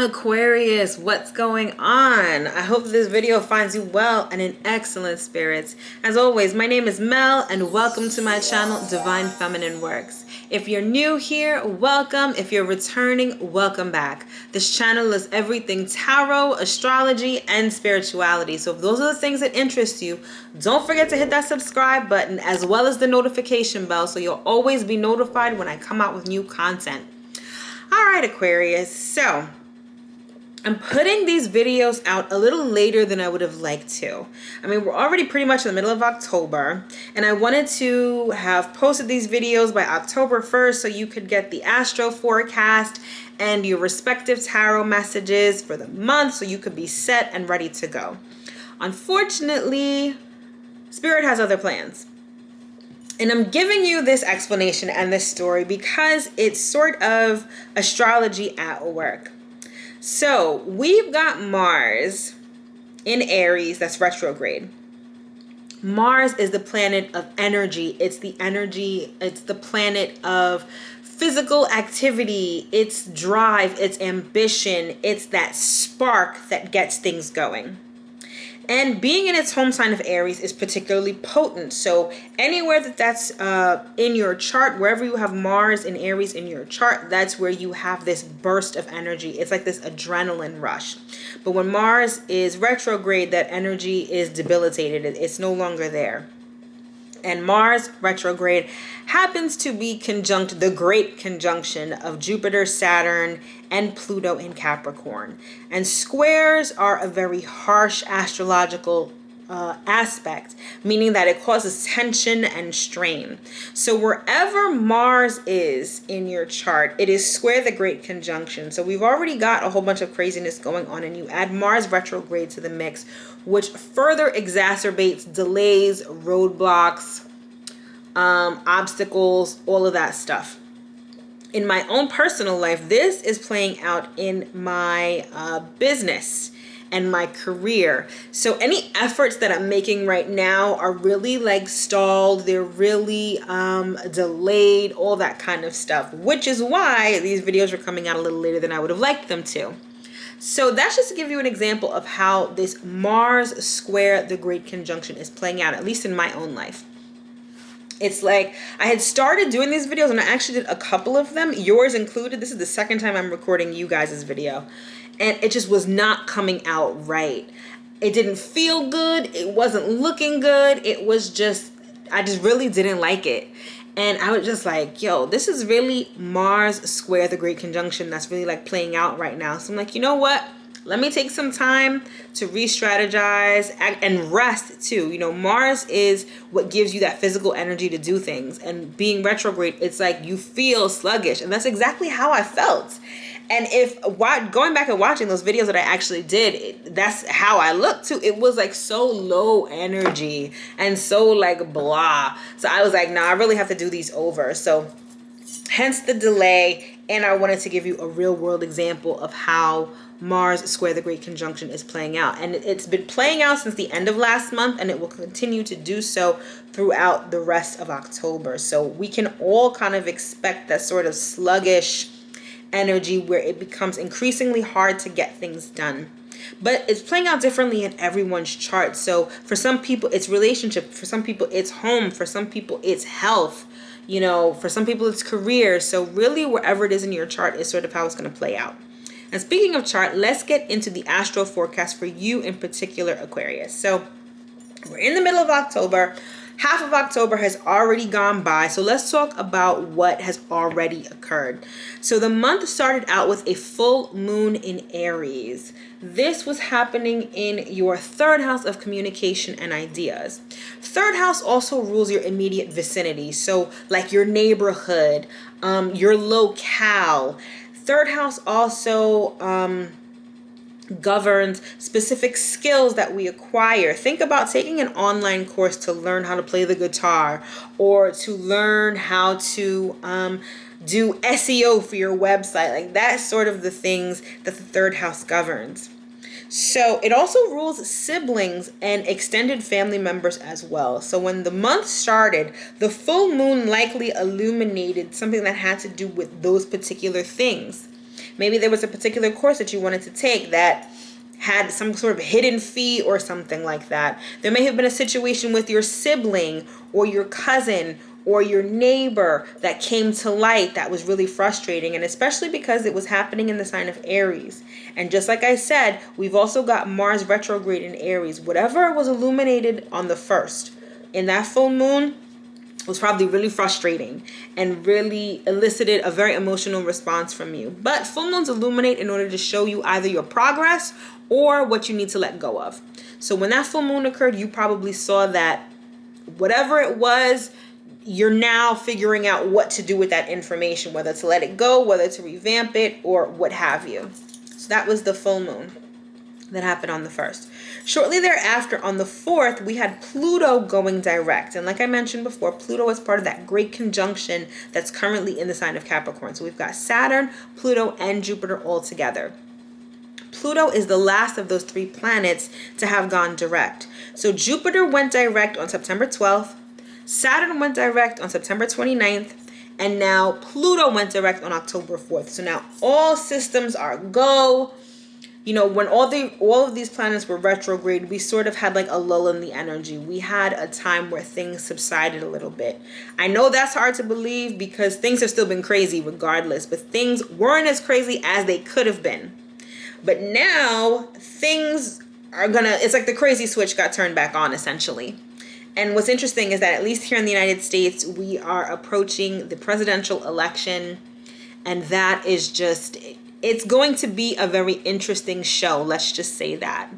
Aquarius, what's going on? I hope this video finds you well and in excellent spirits. As always, my name is Mel and welcome to my channel, Divine Feminine Works. If you're new here, welcome. If you're returning, welcome back. This channel is everything tarot, astrology, and spirituality. So if those are the things that interest you, don't forget to hit that subscribe button as well as the notification bell so you'll always be notified when I come out with new content. All right, Aquarius, so I'm putting these videos out a little later than I would have liked to. I mean, we're already pretty much in the middle of October, and I wanted to have posted these videos by October 1st so you could get the Astro Forecast and your respective tarot messages for the month so you could be set and ready to go. Unfortunately, Spirit has other plans. And I'm giving you this explanation and this story because it's sort of astrology at work. So we've got Mars in Aries that's retrograde. Mars is the planet of energy. It's the energy. It's the planet of physical activity. It's drive. It's ambition. It's that spark that gets things going. And being in its home sign of Aries is particularly potent. So anywhere that's in your chart, wherever you have Mars in Aries in your chart, that's where you have this burst of energy. It's like this adrenaline rush. But when Mars is retrograde, that energy is debilitated. It's no longer there. And Mars retrograde happens to be conjunct the great conjunction of Jupiter, Saturn, and Pluto in Capricorn. And squares are a very harsh astrological aspect, meaning that it causes tension and strain. So wherever Mars is in your chart, it is square the great conjunction. So we've already got a whole bunch of craziness going on, and you add Mars retrograde to the mix, which further exacerbates delays, roadblocks, obstacles, all of that stuff. In my own personal life, this is playing out in my business and my career. So any efforts that I'm making right now are really like stalled. They're really delayed, all that kind of stuff, which is why these videos are coming out a little later than I would have liked them to. So that's just to give you an example of how this Mars square the great conjunction is playing out, at least in my own life. It's like I had started doing these videos and I actually did a couple of them, yours included. This is the second time I'm recording you guys' video. And it just was not coming out right. It didn't feel good. It wasn't looking good. It was just, I just really didn't like it. And I was just like, yo, this is really Mars square the great conjunction that's really like playing out right now. So I'm like, you know what? Let me take some time to re-strategize and rest too. You know, Mars is what gives you that physical energy to do things. And being retrograde, it's like you feel sluggish. And that's exactly how I felt. And if going back and watching those videos that I actually did, that's how I looked too. It was like so low energy and so like blah. So I was like, nah, I really have to do these over. So hence the delay. And I wanted to give you a real world example of how Mars square the great conjunction is playing out. And it's been playing out since the end of last month, and it will continue to do so throughout the rest of October. So we can all kind of expect that sort of sluggish energy where it becomes increasingly hard to get things done. But it's playing out differently in everyone's chart. So for some people it's relationship, for some people it's home, for some people it's health, you know, for some people it's career. So really wherever it is in your chart is sort of how it's going to play out. And speaking of chart, let's get into the Astro Forecast for you in particular, Aquarius. So we're in the middle of October. Half of October has already gone by, so let's talk about what has already occurred. So the month started out with a full moon in Aries. This was happening in your third house of communication and ideas. Third house also rules your immediate vicinity, so like your neighborhood, your locale. Third house also governs specific skills that we acquire. Think about taking an online course to learn how to play the guitar or to learn how to do SEO for your website. Like that's sort of the things that the third house governs. So it also rules siblings and extended family members as well. So when the month started, the full moon likely illuminated something that had to do with those particular things. Maybe there was a particular course that you wanted to take that had some sort of hidden fee or something like that. There may have been a situation with your sibling or your cousin or your neighbor that came to light that was really frustrating, and especially because it was happening in the sign of Aries. And just like I said, we've also got Mars retrograde in Aries. Whatever was illuminated on the 1st in that full moon was probably really frustrating and really elicited a very emotional response from you. But full moons illuminate in order to show you either your progress or what you need to let go of. So when that full moon occurred, you probably saw that whatever it was, you're now figuring out what to do with that information, whether to let it go, whether to revamp it, or what have you. So that was the full moon that happened on the 1st. Shortly thereafter, on the 4th, we had Pluto going direct. And like I mentioned before, Pluto is part of that great conjunction that's currently in the sign of Capricorn. So we've got Saturn, Pluto, and Jupiter all together. Pluto is the last of those 3 planets to have gone direct. So Jupiter went direct on September 12th, Saturn went direct on September 29th, and now Pluto went direct on October 4th. So now all systems are go. You know, when all of these planets were retrograde, we sort of had like a lull in the energy. We had a time where things subsided a little bit. I know that's hard to believe because things have still been crazy regardless, but things weren't as crazy as they could have been. But now things are it's like the crazy switch got turned back on essentially. And what's interesting is that at least here in the United States, we are approaching the presidential election, and that is it's going to be a very interesting show. Let's just say that.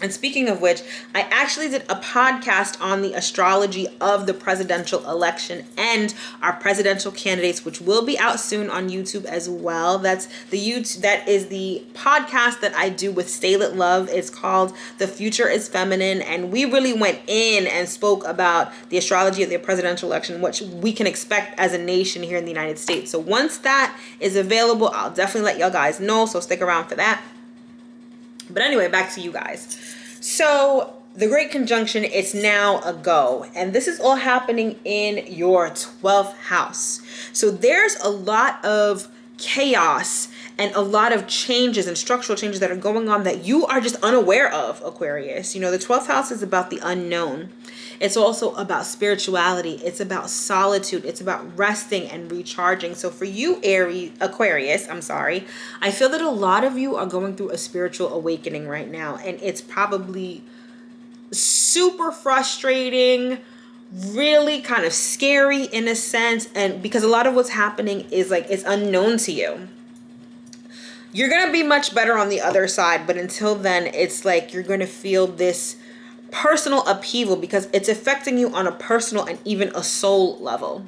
And speaking of which, I actually did a podcast on the astrology of the presidential election and our presidential candidates, which will be out soon on YouTube as well. That is the podcast that I do with Stay Lit Love. It's called The Future is Feminine. And we really went in and spoke about the astrology of the presidential election, which we can expect as a nation here in the United States. So once that is available, I'll definitely let y'all guys know. So stick around for that. But anyway, back to you guys. So the Great Conjunction, it's now a go. And this is all happening in your 12th house. So there's a lot of chaos and a lot of changes and structural changes that are going on that you are just unaware of, Aquarius. You know, the 12th house is about the unknown. It's also about spirituality. It's about solitude. It's about resting and recharging. So for you, Aquarius, I feel that a lot of you are going through a spiritual awakening right now. And it's probably super frustrating, really kind of scary in a sense. And because a lot of what's happening is like, it's unknown to you. You're going to be much better on the other side. But until then, it's like you're going to feel this personal upheaval because it's affecting you on a personal and even a soul level.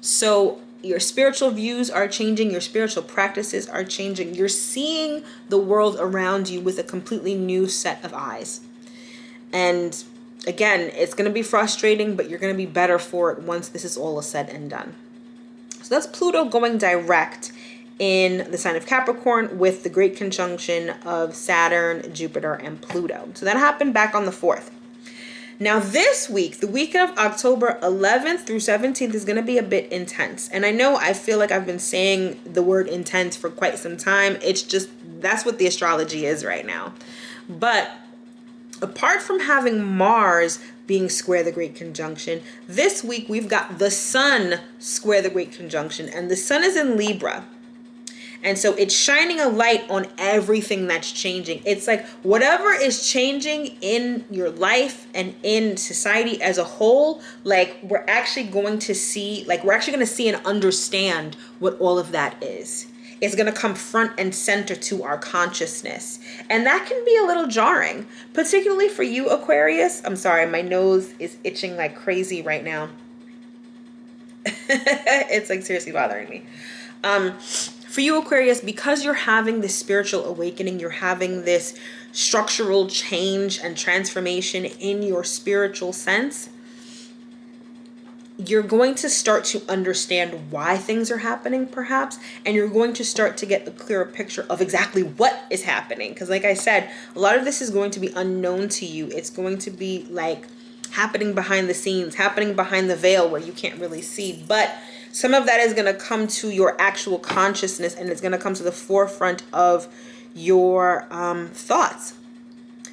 So your spiritual views are changing, your spiritual practices are changing. You're seeing the world around you with a completely new set of eyes. And again, it's going to be frustrating, but you're going to be better for it once this is all said and done. So that's Pluto going direct in the sign of Capricorn with the great conjunction of Saturn, Jupiter, and Pluto. So that happened back on the 4th. Now this week, the week of October 11th through 17th is going to be a bit intense. And I feel like I've been saying the word intense for quite some time. It's just, that's what the astrology is right now. But apart from having Mars being square the great conjunction, this week we've got the Sun square the great conjunction. And the Sun is in Libra. And so it's shining a light on everything that's changing. It's like whatever is changing in your life and in society as a whole, like we're actually going to see and understand what all of that is. It's going to come front and center to our consciousness. And that can be a little jarring, particularly for you, Aquarius. I'm sorry, my nose is itching like crazy right now. It's like seriously bothering me. For you, Aquarius, because you're having this spiritual awakening, you're having this structural change and transformation in your spiritual sense, you're going to start to understand why things are happening, perhaps, and you're going to start to get a clearer picture of exactly what is happening. Because like I said, a lot of this is going to be unknown to you. It's going to be like happening behind the scenes, happening behind the veil where you can't really see. But Some of that is going to come to your actual consciousness, and it's going to come to the forefront of your thoughts.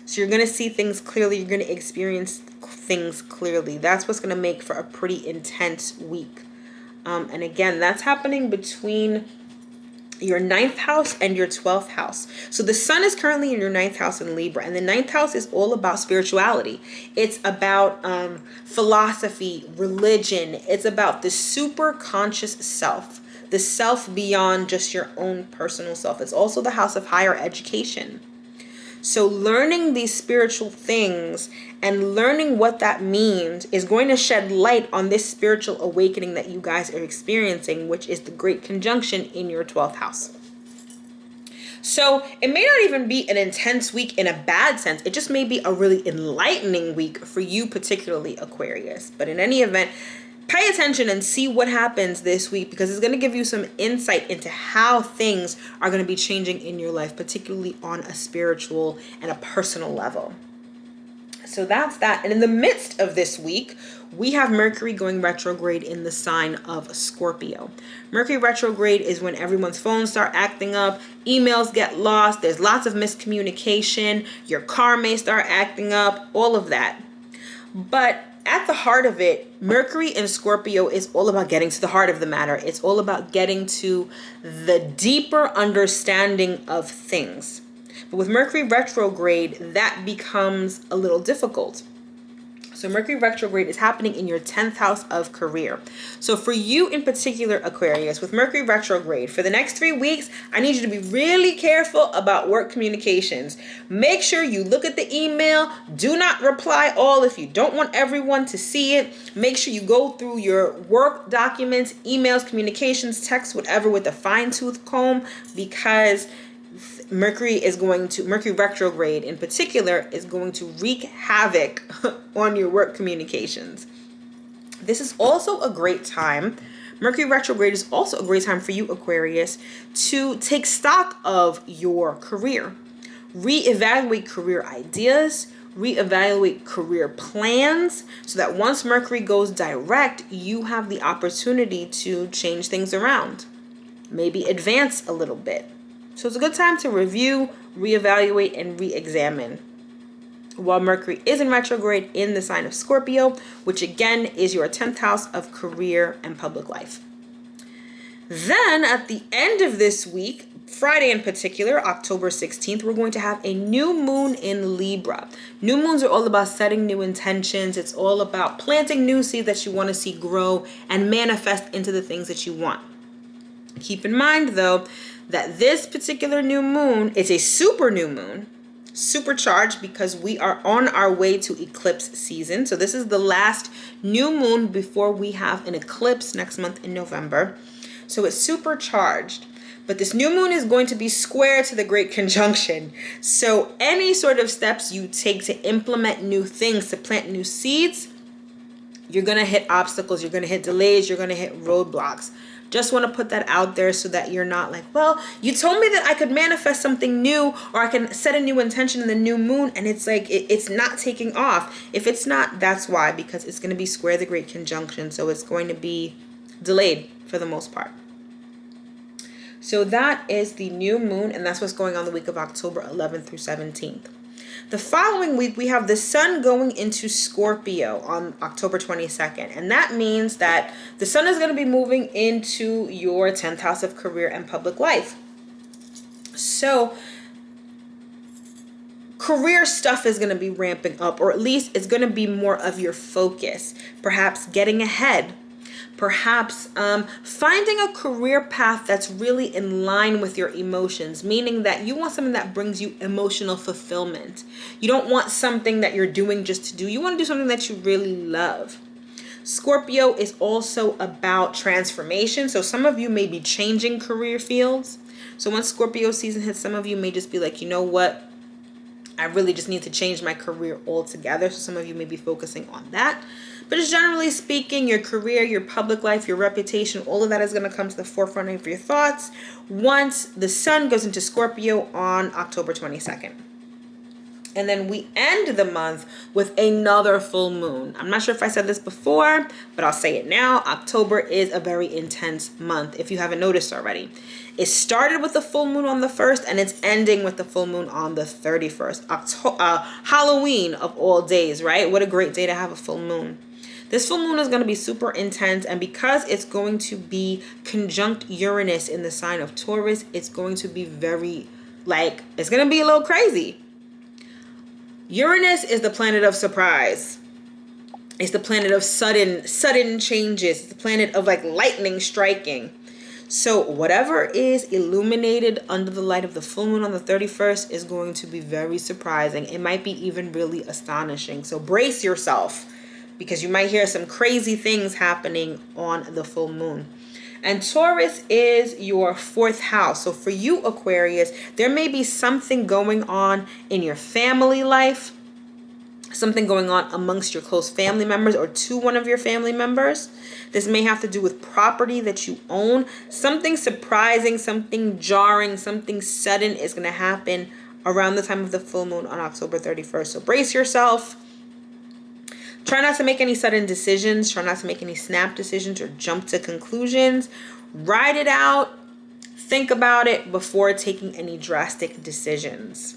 So you're going to see things clearly. You're going to experience things clearly. That's what's going to make for a pretty intense week. And again, that's happening between your 9th house and your 12th house. So the sun is currently in your 9th house in Libra, and the 9th house is all about spirituality. It's about philosophy, religion. It's about the super conscious self, the self beyond just your own personal self. It's also the house of higher education. So learning these spiritual things and learning what that means is going to shed light on this spiritual awakening that you guys are experiencing, which is the great conjunction in your 12th house. So it may not even be an intense week in a bad sense. It just may be a really enlightening week for you, particularly Aquarius. But in any event, pay attention and see what happens this week, because it's going to give you some insight into how things are going to be changing in your life, particularly on a spiritual and a personal level. So that's that. And in the midst of this week, we have Mercury going retrograde in the sign of Scorpio. Mercury retrograde is when everyone's phones start acting up, emails get lost, there's lots of miscommunication, your car may start acting up, all of that. But at the heart of it, Mercury in Scorpio is all about getting to the heart of the matter. It's all about getting to the deeper understanding of things. But with Mercury retrograde, that becomes a little difficult. So Mercury retrograde is happening in your 10th house of career. So for you in particular, Aquarius, with Mercury retrograde, for the next 3 weeks, I need you to be really careful about work communications. Make sure you look at the email. Do not reply all if you don't want everyone to see it. Make sure you go through your work documents, emails, communications, texts, whatever, with a fine-tooth comb, because Mercury retrograde in particular is going to wreak havoc on your work communications. This is also a great time. Mercury retrograde is also a great time for you, Aquarius, to take stock of your career. Reevaluate career ideas, reevaluate career plans, so that once Mercury goes direct, you have the opportunity to change things around. Maybe advance a little bit. So it's a good time to review, reevaluate, and re-examine while Mercury is in retrograde in the sign of Scorpio, which again is your 10th house of career and public life. Then at the end of this week, Friday in particular, October 16th, we're going to have a new moon in Libra. New moons are all about setting new intentions. It's all about planting new seeds that you want to see grow and manifest into the things that you want. Keep in mind, though, that this particular new moon is a super new moon, supercharged, because we are on our way to eclipse season. So this is the last new moon before we have an eclipse next month in November. So it's supercharged. But this new moon is going to be square to the great conjunction. So any sort of steps you take to implement new things, to plant new seeds, you're going to hit obstacles, you're going to hit delays, you're going to hit roadblocks. Just want to put that out there so that you're not like, well, you told me that I could manifest something new, or I can set a new intention in the new moon, and it's like it's not taking off. If it's not, that's why, because it's going to be square the great conjunction, so it's going to be delayed for the most part. So that is the new moon, and that's what's going on the week of October 11th through 17th. The following week, we have the sun going into Scorpio on October 22nd. And that means that the sun is going to be moving into your 10th house of career and public life. So career stuff is going to be ramping up, or at least it's going to be more of your focus. Perhaps getting ahead. Perhaps finding a career path that's really in line with your emotions, meaning that you want something that brings you emotional fulfillment. You don't want something that you're doing just to do. You want to do something that you really love. Scorpio is also about transformation. So some of you may be changing career fields. So once Scorpio season hits, some of you may just be like, you know what? I really just need to change my career altogether. So some of you may be focusing on that. But just generally speaking, your career, your public life, your reputation, all of that is going to come to the forefront of your thoughts once the sun goes into Scorpio on October 22nd. And then we end the month with another full moon. I'm not sure if I said this before, but I'll say it now. October is a very intense month, if you haven't noticed already. It started with the full moon on the 1st, and it's ending with the full moon on the 31st. Halloween of all days, right? What a great day to have a full moon. This full moon is going to be super intense, and because it's going to be conjunct Uranus in the sign of Taurus, it's going to be very, it's going to be a little crazy. Uranus is the planet of surprise. It's the planet of sudden changes. It's the planet of lightning striking. So whatever is illuminated under the light of the full moon on the 31st is going to be very surprising. It might be even really astonishing. So brace yourself, because you might hear some crazy things happening on the full moon. And Taurus is your 4th house. So for you, Aquarius, there may be something going on in your family life, something going on amongst your close family members or to one of your family members. This may have to do with property that you own. Something surprising, something jarring, something sudden is going to happen around the time of the full moon on October 31st. So brace yourself. Try not to make any sudden decisions. Try not to make any snap decisions or jump to conclusions. Ride it out. Think about it before taking any drastic decisions.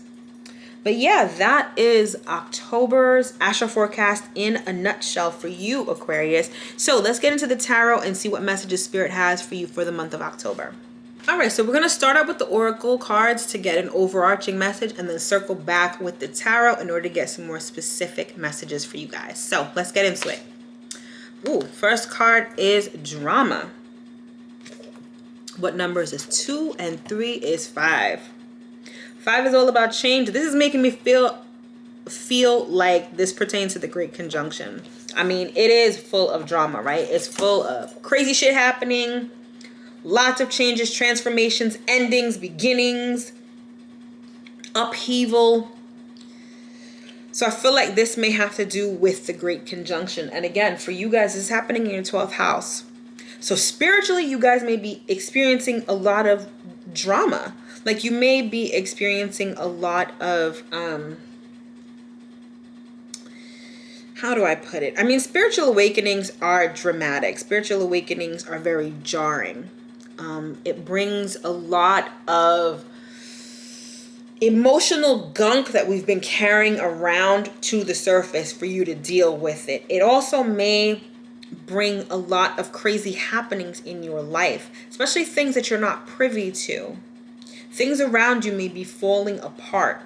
But yeah, that is October's Astro Forecast in a nutshell for you, Aquarius. So let's get into the tarot and see what messages Spirit has for you for the month of October. All right, so we're going to start out with the oracle cards to get an overarching message and then circle back with the tarot in order to get some more specific messages for you guys. So let's get into it. Ooh, first card is drama. What numbers is 2 and 3 is 5. 5 is all about change. This is making me feel like this pertains to the Great Conjunction. I mean, it is full of drama, right? It's full of crazy shit happening. Lots of changes, transformations, endings, beginnings, upheaval. So I feel like this may have to do with the Great Conjunction. And again, for you guys, this is happening in your 12th house. So spiritually, you guys may be experiencing a lot of drama. Like you may be experiencing a lot of, how do I put it? I mean, spiritual awakenings are dramatic. Spiritual awakenings are very jarring. It brings a lot of emotional gunk that we've been carrying around to the surface for you to deal with it. It also may bring a lot of crazy happenings in your life, especially things that you're not privy to. Things around you may be falling apart,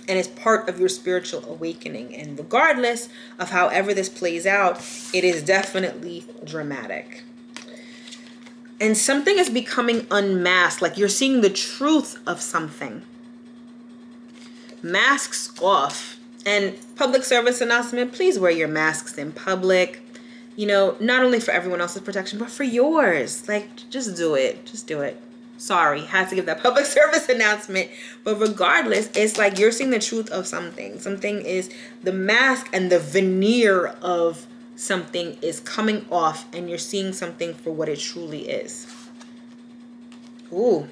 and it's part of your spiritual awakening. And regardless of however this plays out, it is definitely dramatic. And something is becoming unmasked, like you're seeing the truth of something. Masks off. And public service announcement, please wear your masks in public. You know, not only for everyone else's protection, but for yours. Like, just do it. Just do it. Sorry, had to give that public service announcement. But regardless, it's like you're seeing the truth of something. Something is, the mask and the veneer of something is coming off, and you're seeing something for what it truly is. Ooh.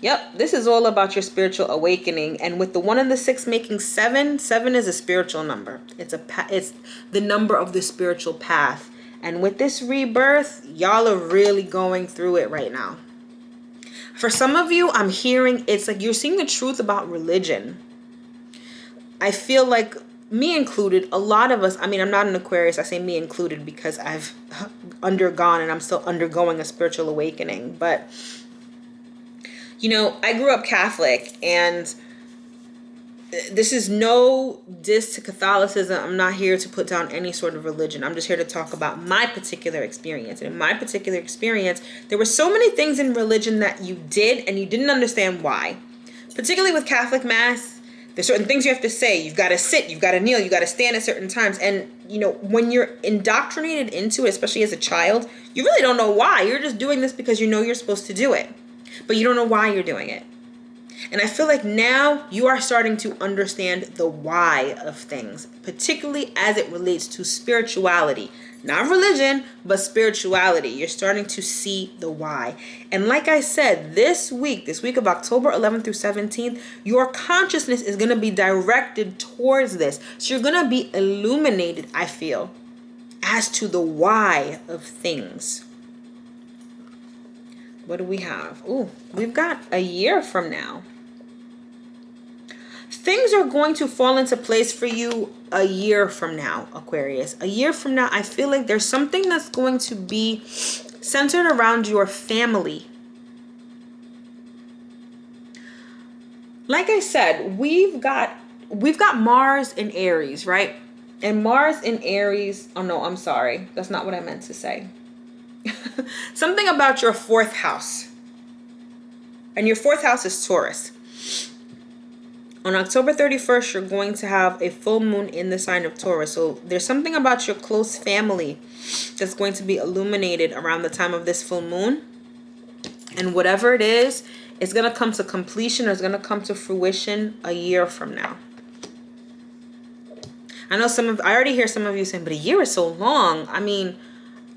Yep, this is all about your spiritual awakening. And with the 1 and the 6 making 7, 7 is a spiritual number. It's the number of the spiritual path. And with this rebirth, y'all are really going through it right now. For some of you, I'm hearing it's like you're seeing the truth about religion. I feel like, me included, a lot of us, I mean, I'm not an Aquarius, I say me included because I've undergone and I'm still undergoing a spiritual awakening. But, you know, I grew up Catholic, and this is no diss to Catholicism. I'm not here to put down any sort of religion. I'm just here to talk about my particular experience. And in my particular experience, there were so many things in religion that you did and you didn't understand why. Particularly with Catholic Mass, there's certain things you have to say. You've got to sit, you've got to kneel, you've got to stand at certain times. And, you know, when you're indoctrinated into it, especially as a child, you really don't know why. You're just doing this because you know you're supposed to do it. But you don't know why you're doing it. And I feel like now you are starting to understand the why of things, particularly as it relates to spirituality. Not religion, but spirituality. You're starting to see the why. And like I said, this week of October 11th through 17th, your consciousness is going to be directed towards this. So you're going to be illuminated, I feel, as to the why of things. What do we have? Ooh, we've got a year from now. Things are going to fall into place for you a year from now, Aquarius. A year from now, I feel like there's something that's going to be centered around your family. Like I said, we've got Mars in Aries, right? And Mars in Aries, oh no, I'm sorry. That's not what I meant to say. Something about your fourth house. And your fourth house is Taurus. On October 31st, you're going to have a full moon in the sign of Taurus. So there's something about your close family that's going to be illuminated around the time of this full moon. And whatever it is, it's going to come to completion or it's going to come to fruition a year from now. I know I already hear some of you saying, but a year is so long. I mean,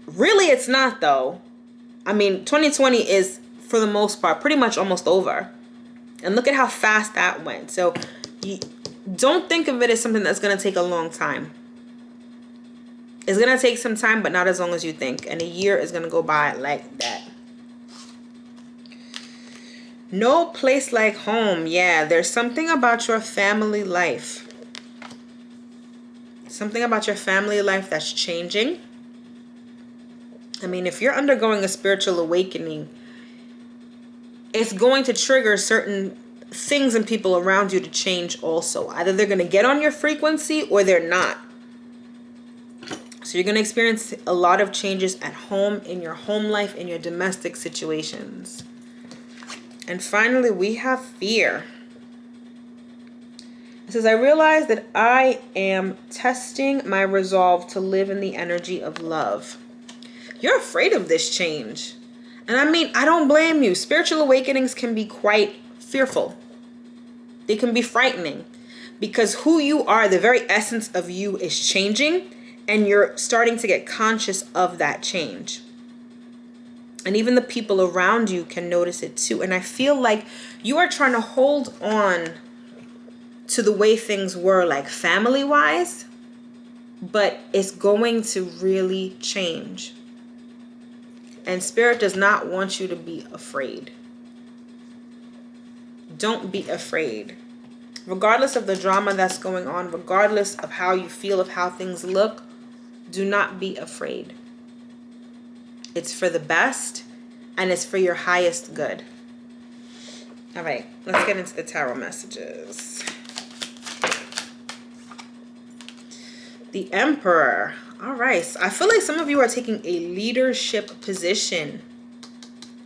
really it's not though. I mean, 2020 is, for the most part, pretty much almost over. And look at how fast that went. So you don't think of it as something that's going to take a long time. It's going to take some time, but not as long as you think. And a year is going to go by like that. No place like home. Yeah, there's something about your family life. Something about your family life that's changing. I mean, if you're undergoing a spiritual awakening, it's going to trigger certain things and people around you to change also. Either they're going to get on your frequency or they're not. So you're going to experience a lot of changes at home, in your home life, in your domestic situations. And finally, we have fear. It says, I realize that I am testing my resolve to live in the energy of love. You're afraid of this change. And I mean, I don't blame you. Spiritual awakenings can be quite fearful. They can be frightening because who you are, the very essence of you is changing and you're starting to get conscious of that change. And even the people around you can notice it too. And I feel like you are trying to hold on to the way things were, like family-wise, but it's going to really change. And Spirit does not want you to be afraid. Don't be afraid. Regardless of the drama that's going on, regardless of how you feel, of how things look, do not be afraid. It's for the best and it's for your highest good. All right, let's get into the tarot messages. The Emperor. All right, so I feel like some of you are taking a leadership position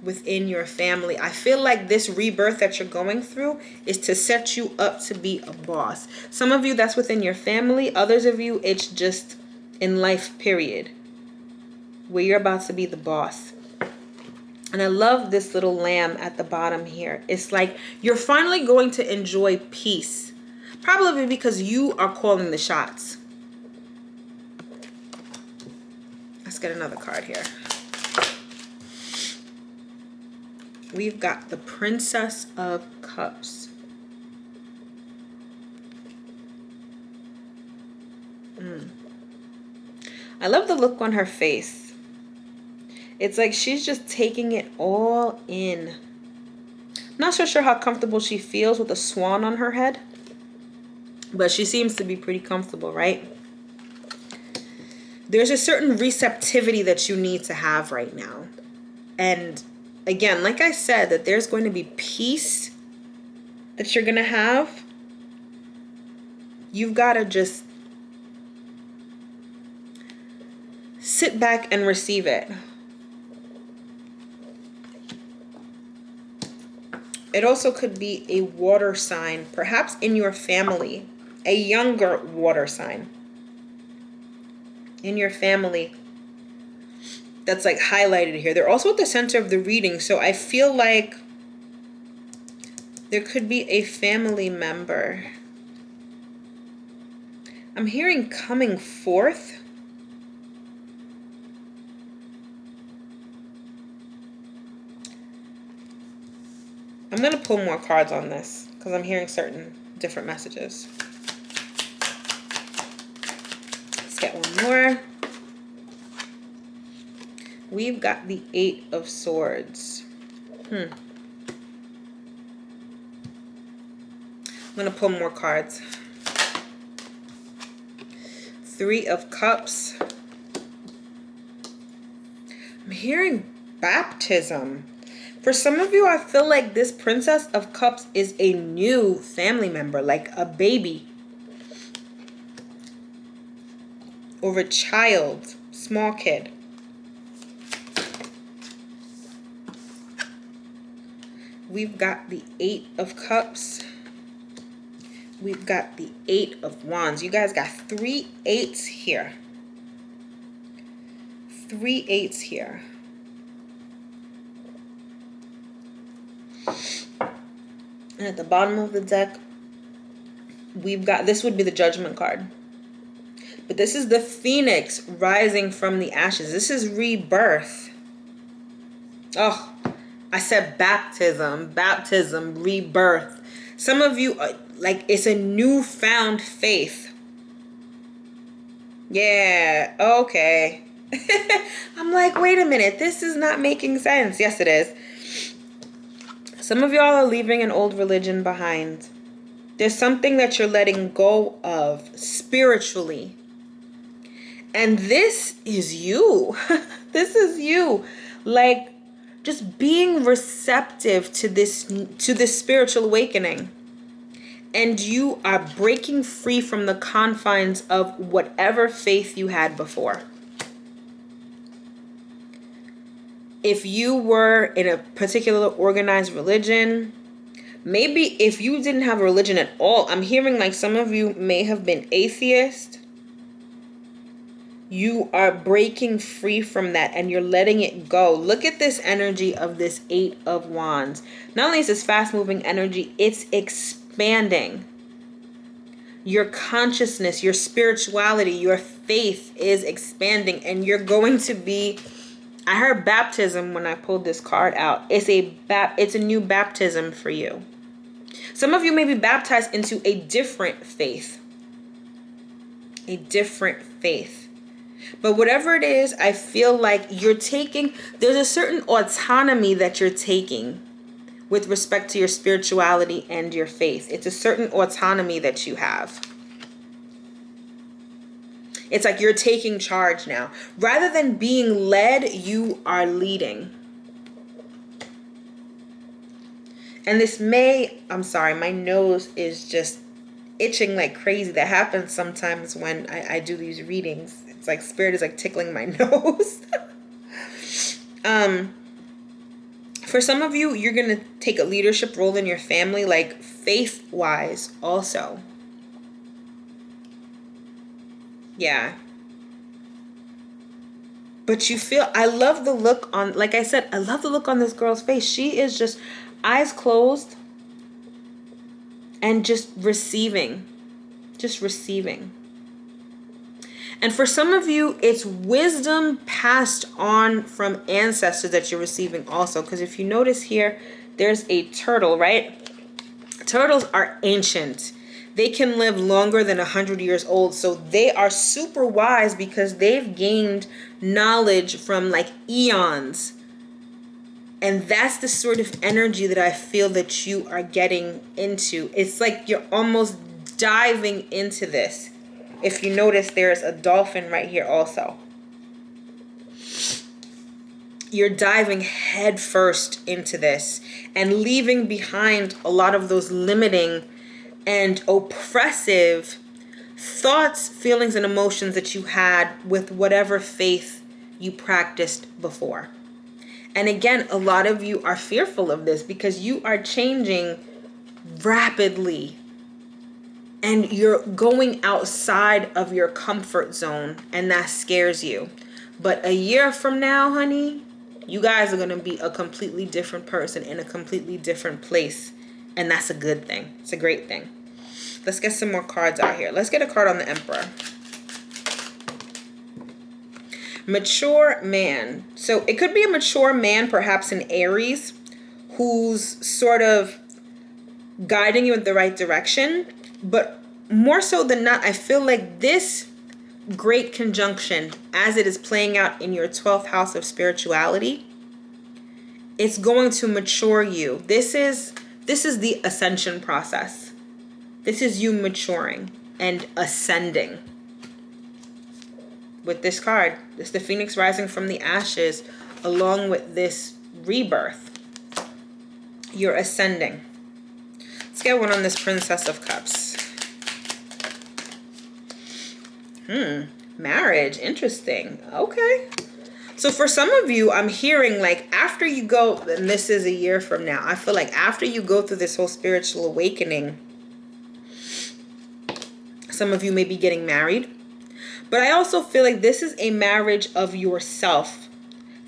within your family. I feel like this rebirth that you're going through is to set you up to be a boss. Some of you, that's within your family. Others of you, it's just in life, period, where you're about to be the boss. And I love this little lamb at the bottom here. It's like you're finally going to enjoy peace, probably because you are calling the shots. Let's get another card here. We've got the Princess of Cups. I love the look on her face. It's like she's just taking it all in. Not so sure how comfortable she feels with a swan on her head, but she seems to be pretty comfortable, right? There's a certain receptivity that you need to have right now. And again, like I said, that there's going to be peace that you're going to have. You've got to just sit back and receive it. It also could be a water sign, perhaps in your family, a younger water sign in your family that's like highlighted here. They're also at the center of the reading. So I feel like There could be a family member. I'm hearing coming forth. I'm going to pull more cards on this because I'm hearing certain different messages. Let's get one more. We've got the 8 of Swords. I'm going to pull more cards. 3 of Cups. I'm hearing baptism. For some of you, I feel like this Princess of Cups is a new family member, like a baby. Or a child, small kid. We've got the 8 of Cups. We've got the 8 of Wands. You guys got 3 8s here. 3 8s here. And at the bottom of the deck, we've got, this would be the Judgment card. But this is the Phoenix rising from the ashes. This is rebirth. Oh, I said baptism, rebirth. Some of you, like, it's a newfound faith. Yeah, okay. I'm like, wait a minute, this is not making sense. Yes, it is. Some of y'all are leaving an old religion behind. There's something that you're letting go of spiritually. And this is you. This is you. Like, just being receptive to this spiritual awakening. And you are breaking free from the confines of whatever faith you had before. If you were in a particular organized religion, maybe if you didn't have a religion at all, I'm hearing like some of you may have been atheist. You are breaking free from that and you're letting it go. Look at this energy of this 8 of Wands. Not only is this fast-moving energy, it's expanding. Your consciousness, your spirituality, your faith is expanding, and you're going to be... I heard baptism when I pulled this card out. It's a new baptism for you. Some of you may be baptized into a different faith. A different faith. But whatever it is, I feel like you're taking... There's a certain autonomy that you're taking with respect to your spirituality and your faith. It's a certain autonomy that you have. It's like you're taking charge now. Rather than being led, you are leading. And this may... I'm sorry, my nose is just itching like crazy. That happens sometimes when I do these readings. It's like spirit is like tickling my nose. For some of you, you're going to take a leadership role in your family, like faith-wise also. Yeah. But you feel... I love the look on... Like I said, I love the look on this girl's face. She is just eyes closed and just receiving. Just receiving. And for some of you, it's wisdom passed on from ancestors that you're receiving also. Because if you notice here, there's a turtle, right? Turtles are ancient. They can live longer than 100 years old. So they are super wise because they've gained knowledge from like eons. And that's the sort of energy that I feel that you are getting into. It's like you're almost diving into this. If you notice, there's a dolphin right here also. You're diving headfirst into this and leaving behind a lot of those limiting and oppressive thoughts, feelings, and emotions that you had with whatever faith you practiced before. And again, a lot of you are fearful of this because you are changing rapidly. And you're going outside of your comfort zone, and that scares you. But a year from now, honey, you guys are going to be a completely different person in a completely different place. And that's a good thing. It's a great thing. Let's get some more cards out here. Let's get a card on the Emperor. Mature man. So it could be a mature man, perhaps an Aries, who's sort of guiding you in the right direction. But more so than not, I feel like this great conjunction, as it is playing out in your 12th house of spirituality, it's going to mature you. This is the ascension process. This is you maturing and ascending. With this card, it's the Phoenix rising from the ashes, along with this rebirth. You're ascending. Let's get one on this Princess of Cups. Marriage. Interesting. Okay. So for some of you, I'm hearing like after you go, and this is a year from now, I feel like after you go through this whole spiritual awakening, some of you may be getting married. But I also feel like this is a marriage of yourself.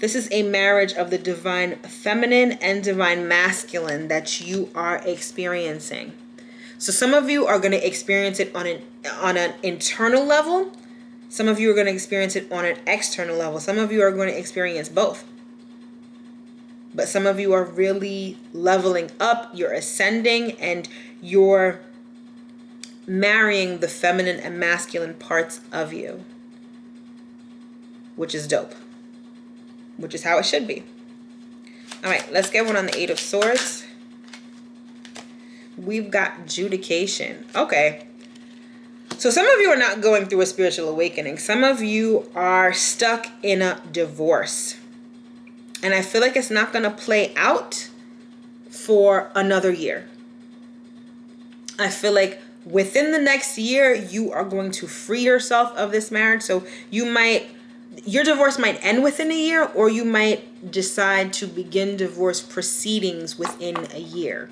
This is a marriage of the divine feminine and divine masculine that you are experiencing. So some of you are going to experience it on an internal level. Some of you are going to experience it on an external level. Some of you are going to experience both. But some of you are really leveling up. You're ascending and you're marrying the feminine and masculine parts of you, which is dope, which is how it should be. All right, let's get one on the Eight of Swords. We've got judication. Okay, so some of you are not going through a spiritual awakening. Some of you are stuck in a divorce, and I feel like it's not going to play out for another year. I feel like within the next year, you are going to free yourself of this marriage. So your divorce might end within a year, or you might decide to begin divorce proceedings within a year.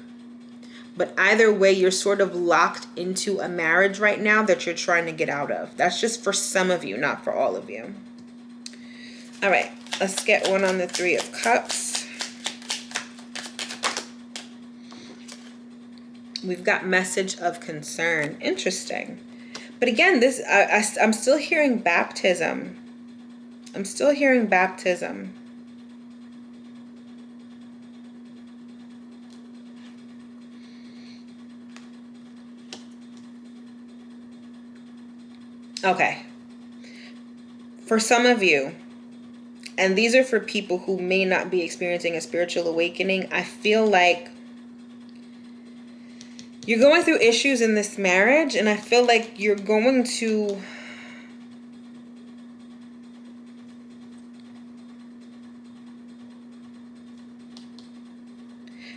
But either way, you're sort of locked into a marriage right now that you're trying to get out of. That's just for some of you, not for all of you. All right, let's get one on the Three of Cups. We've got message of concern. Interesting. But again, this I'm still hearing baptism. I'm still hearing baptism. Okay. For some of you, and these are for people who may not be experiencing a spiritual awakening, I feel like you're going through issues in this marriage, and I feel like you're going to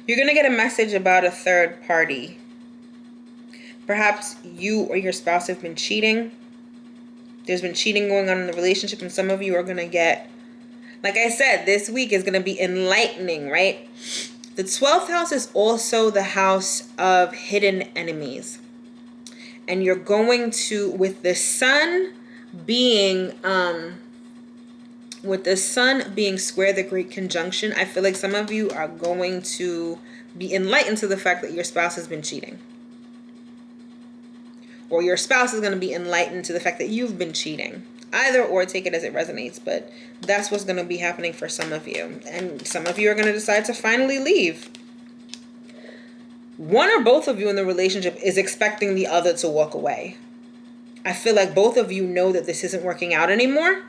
get a message about a third party. Perhaps you or your spouse have been cheating. There's been cheating going on in the relationship, and some of you are going to get, like I said, this week is going to be enlightening, right? The 12th house is also the house of hidden enemies. And you're going to, with the sun being square the great conjunction, I feel like some of you are going to be enlightened to the fact that your spouse has been cheating. Or your spouse is going to be enlightened to the fact that you've been cheating. Either or, take it as it resonates, but that's what's going to be happening for some of you. And some of you are going to decide to finally leave. One or both of you in the relationship is expecting the other to walk away. I feel like both of you know that this isn't working out anymore.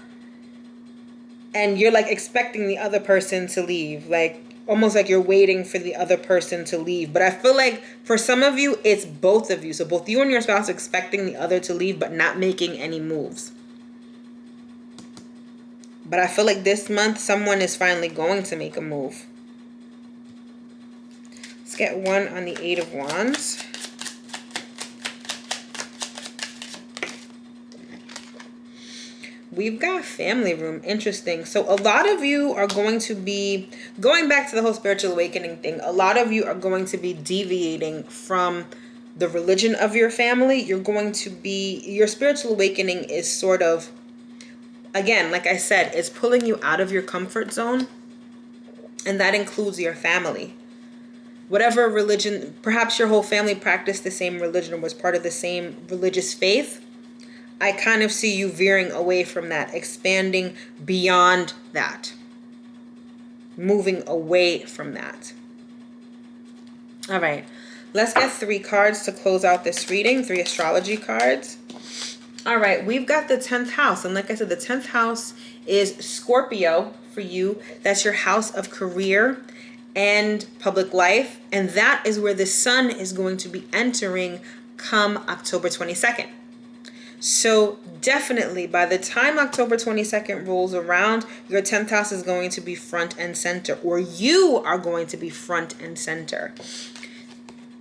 And you're like expecting the other person to leave. Like almost like you're waiting for the other person to leave. But I feel like for some of you, it's both of you. So both you and your spouse are expecting the other to leave, but not making any moves. But I feel like this month, someone is finally going to make a move. Let's get one on the Eight of Wands. We've got family room. Interesting. So a lot of you are going to be, going back to the whole spiritual awakening thing, a lot of you are going to be deviating from the religion of your family. You're going to be, your spiritual awakening is sort of, again, like I said, it's pulling you out of your comfort zone. And that includes your family. whatever religion, perhaps your whole family practiced the same religion or was part of the same religious faith. I kind of see you veering away from that, expanding beyond that, moving away from that. All right, let's get 3 cards to close out this reading, 3 astrology cards. All right, we've got the 10th house. And like I said, the 10th house is Scorpio for you. That's your house of career and public life. And that is where the sun is going to be entering come October 22nd. So definitely by the time October 22nd rolls around, your 10th house is going to be front and center, or you are going to be front and center.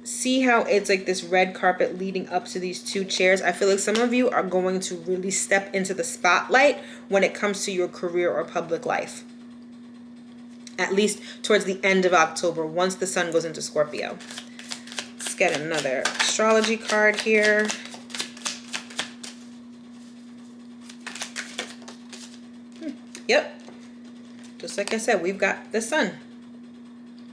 See how it's like this red carpet leading up to these 2 chairs? I feel like some of you are going to really step into the spotlight when it comes to your career or public life. At least towards the end of October, once the sun goes into Scorpio. Let's get another astrology card here. Yep. Just like I said, we've got the sun.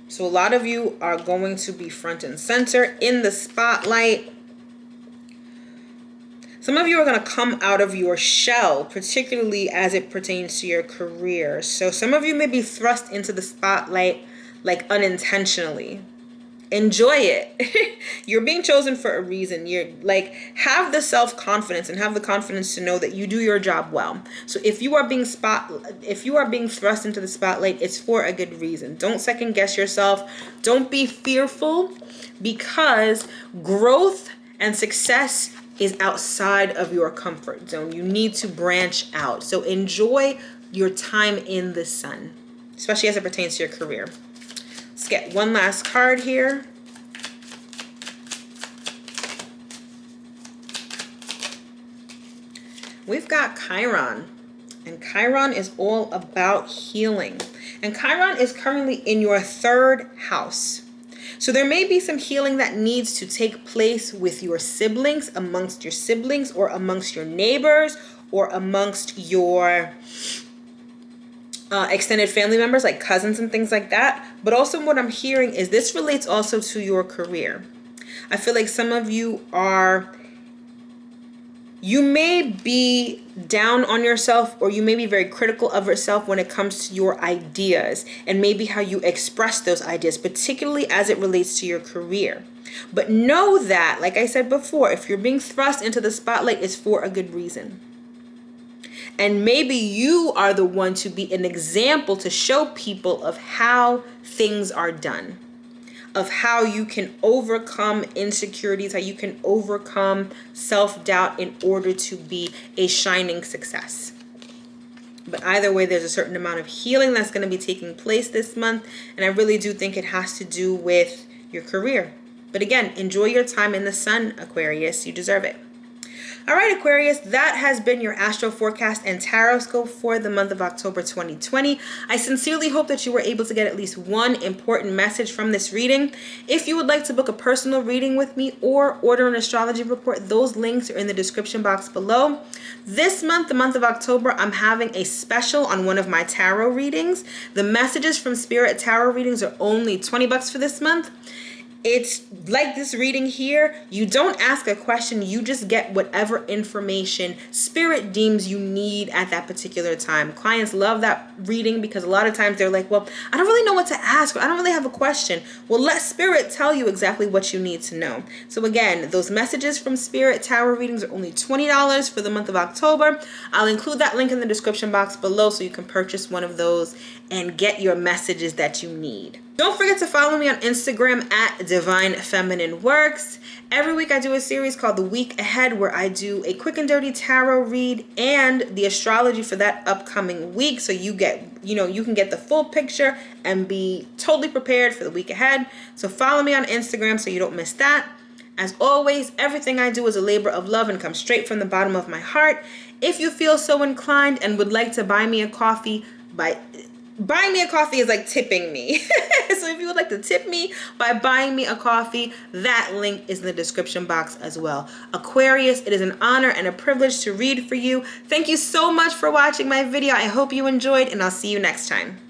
So a lot of you are going to be front and center in the spotlight. Some of you are going to come out of your shell, particularly as it pertains to your career. So some of you may be thrust into the spotlight like unintentionally. Enjoy it. You're being chosen for a reason. You're like, have the self-confidence and have the confidence to know that you do your job well. So if you are being thrust into the spotlight, it's for a good reason. Don't second guess yourself. Don't be fearful, because growth and success is outside of your comfort zone. You need to branch out. So enjoy your time in the sun, especially as it pertains to your career. Let's get one last card here. We've got Chiron, and Chiron is all about healing. And Chiron is currently in your 3rd house. So there may be some healing that needs to take place with your siblings, amongst your siblings, or amongst your neighbors, or amongst your extended family members like cousins and things like that. But also what I'm hearing is this relates also to your career. I feel like some of you may be down on yourself, or you may be very critical of yourself when it comes to your ideas and maybe how you express those ideas, particularly as it relates to your career. But know that, like I said before, if you're being thrust into the spotlight, it's for a good reason. And maybe you are the one to be an example to show people of how things are done, of how you can overcome insecurities, how you can overcome self-doubt in order to be a shining success. But either way, there's a certain amount of healing that's going to be taking place this month. And I really do think it has to do with your career. But again, enjoy your time in the sun, Aquarius. You deserve it. All right, Aquarius, that has been your Astro Forecast and Taroscope for the month of October 2020. I sincerely hope that you were able to get at least one important message from this reading. If you would like to book a personal reading with me or order an astrology report, those links are in the description box below. This month, the month of October, I'm having a special on one of my tarot readings. The messages from Spirit Tarot readings are only $20 for this month. It's like this reading here. You don't ask a question. You just get whatever information Spirit deems you need at that particular time. Clients love that reading because a lot of times they're like, well, I don't really know what to ask, or I don't really have a question. Well, let Spirit tell you exactly what you need to know. So again, those messages from Spirit Tarot readings are only $20 for the month of October. I'll include that link in the description box below so you can purchase one of those and get your messages that you need. Don't forget to follow me on Instagram at Divine Feminine Works. Every week I do a series called The Week Ahead, where I do a quick and dirty tarot read and the astrology for that upcoming week. So you can get the full picture and be totally prepared for the week ahead. So follow me on Instagram so you don't miss that. As always, everything I do is a labor of love and comes straight from the bottom of my heart. If you feel so inclined and would like to buy me a coffee, buying me a coffee is like tipping me. So if you would like to tip me by buying me a coffee, that link is in the description box as well. Aquarius, it is an honor and a privilege to read for you. Thank you so much for watching my video. I hope you enjoyed, and I'll see you next time.